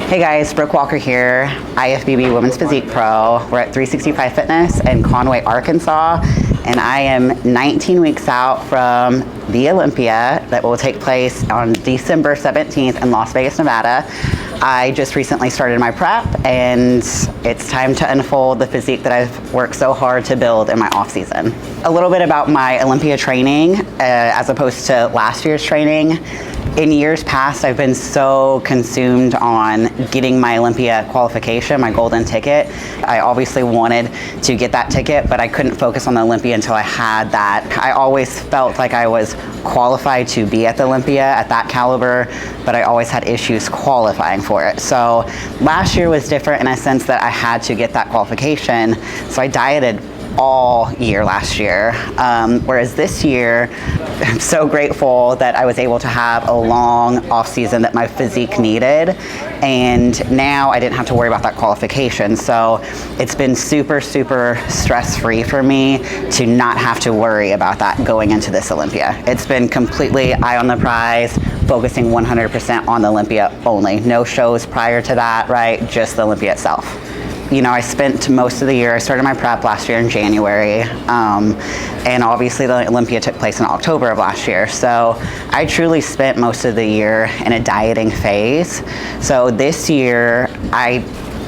Hey guys, Brooke Walker here, IFBB Women's Physique Pro. We're at 365 Fitness in Conway, Arkansas, and I am 19 weeks out from the Olympia that will take place on December 17th in Las Vegas, Nevada. I just recently started my prep, and it's time to unfold the physique that I've worked so hard to build in my off season. A little bit about my Olympia training as opposed to last year's training. In years past, I've been so consumed on getting my Olympia qualification, my golden ticket. I obviously wanted to get that ticket, but I couldn't focus on the Olympia until I had that. I always felt like I was qualified to be at the Olympia at that caliber, but I always had issues qualifying for it. So last year was different in a sense that I had to get that qualification. So I dieted all year last year, whereas this year I'm so grateful that I was able to have a long off season that my physique needed, and now I didn't have to worry about that qualification. So it's been super stress-free for me to not have to worry about that going into this Olympia. It's been completely eye on the prize, focusing 100% on the Olympia only. No shows prior to that, right? Just the Olympia itself. You know, I spent most of the year, I started my prep last year in January, and obviously the Olympia took place in October of last year. So I truly spent most of the year in a dieting phase. So this year, I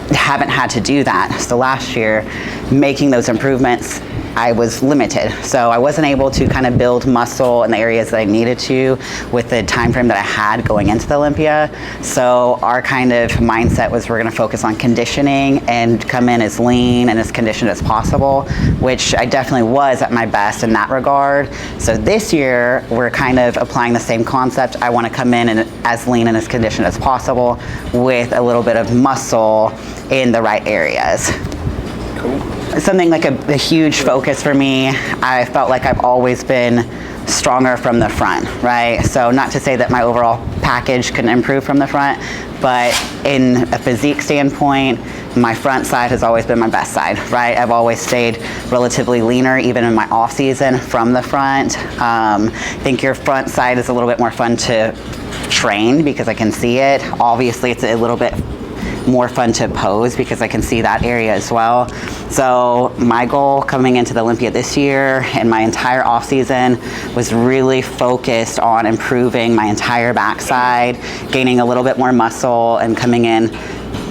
haven't had to do that. So last year, making those improvements, I was limited. So I wasn't able to kind of build muscle in the areas that I needed to with the time frame that I had going into the Olympia. So our kind of mindset was we're gonna focus on conditioning and come in as lean and as conditioned as possible, which I definitely was at my best in that regard. So this year, we're kind of applying the same concept. I wanna come in and as lean and as conditioned as possible with a little bit of muscle in the right areas. Cool. Something like a huge focus for me, I felt like I've always been stronger from the front, right? So not to say that my overall package can improve from the front, but in a physique standpoint, my front side has always been my best side, right? I've always stayed relatively leaner, even in my off season from the front. I think your front side is a little bit more fun to train because I can see it. Obviously, it's a little bit more fun to pose because I can see that area as well. So my goal coming into the Olympia this year and my entire off season was really focused on improving my entire backside, gaining a little bit more muscle and coming in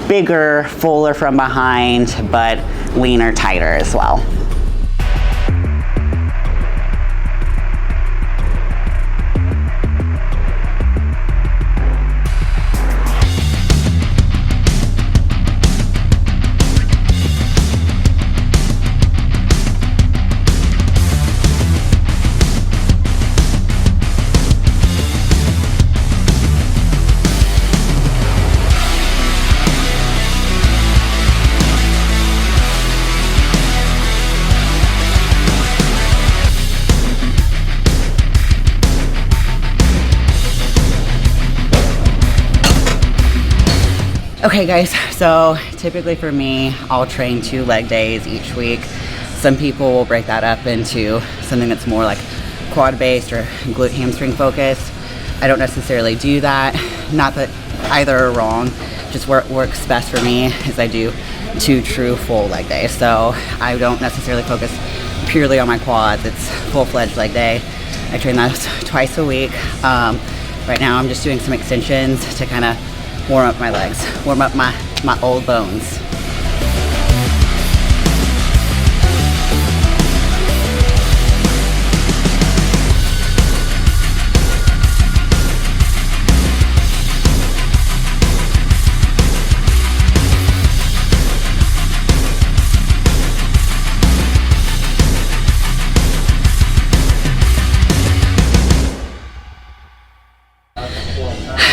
bigger, fuller from behind, but leaner, tighter as well. Okay guys, so typically for me, I'll train 2 leg days each week. Some people will break that up into something that's more like quad based or glute hamstring focused. I don't necessarily do that. Not that either are wrong, just what works best for me is I do 2 true full leg days. So I don't necessarily focus purely on my quads. It's full-fledged leg day. I train that twice a week. Right now I'm just doing some extensions to kind of warm up my legs, warm up my old bones.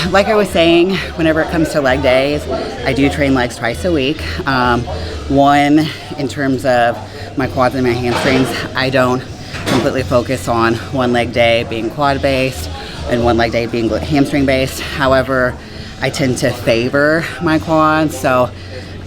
Like I was saying, whenever it comes to leg days, I do train legs twice a week. One, in terms of my quads and my hamstrings, I don't completely focus on one leg day being quad based and one leg day being hamstring based. However, I tend to favor my quads, so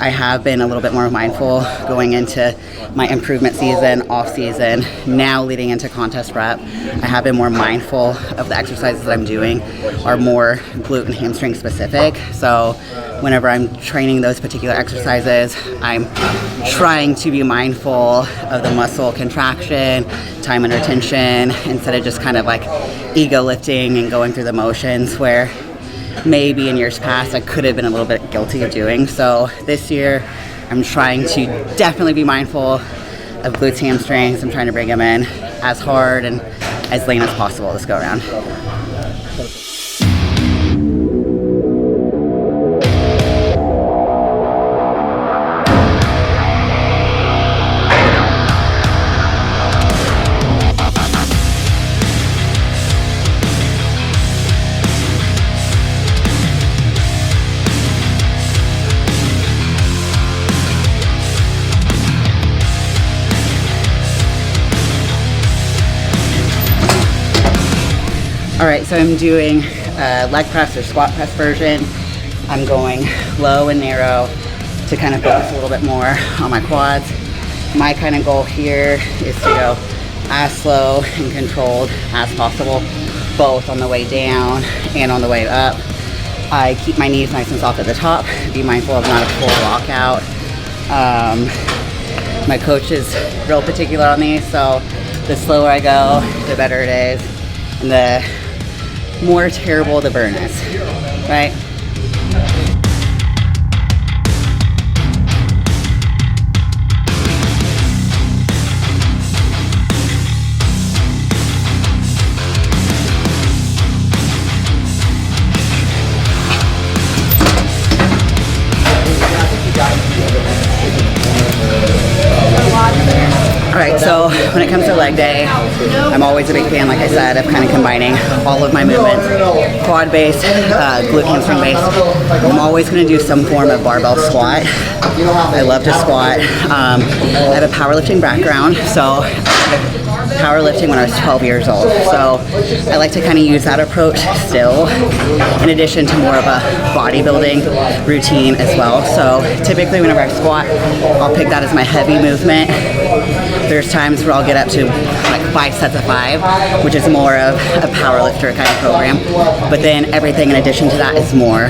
I have been a little bit more mindful going into my improvement season, off season, now leading into contest prep. I have been more mindful of the exercises that I'm doing are more glute and hamstring specific. So whenever I'm training those particular exercises, I'm trying to be mindful of the muscle contraction, time under tension, instead of just kind of like ego lifting and going through the motions, where maybe in years past I could have been a little bit guilty of doing. So this year I'm trying to definitely be mindful of glutes, hamstrings. I'm trying to bring them in as hard and as lean as possible this go around. All right, so I'm doing leg press or squat press version. I'm going low and narrow to kind of focus a little bit more on my quads. My kind of goal here is to go as slow and controlled as possible, both on the way down and on the way up. I keep my knees nice and soft at the top, be mindful of not a full lockout. My coach is real particular on these, so the slower I go, the better it is, and the more terrible the burn is, right? Alright, so when it comes to leg day, I'm always a big fan, like I said, of kind of combining all of my movements, quad based, glute hamstring based. I'm always going to do some form of barbell squat. I love to squat. I have a powerlifting background, so powerlifting when I was 12 years old. So I like to kind of use that approach still, in addition to more of a bodybuilding routine as well. So typically whenever I squat, I'll pick that as my heavy movement. There's times where I'll get up to like 5 sets of 5, which is more of a powerlifter kind of program. But then everything in addition to that is more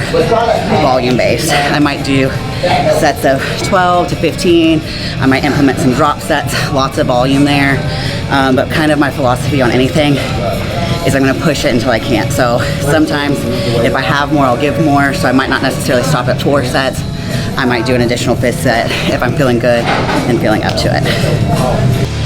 volume based. I might do sets of 12 to 15. I might implement some drop sets, lots of volume there. But kind of my philosophy on anything is I'm going to push it until I can't. So sometimes if I have more, I'll give more. So I might not necessarily stop at 4 sets. I might do an additional 5th set if I'm feeling good and feeling up to it.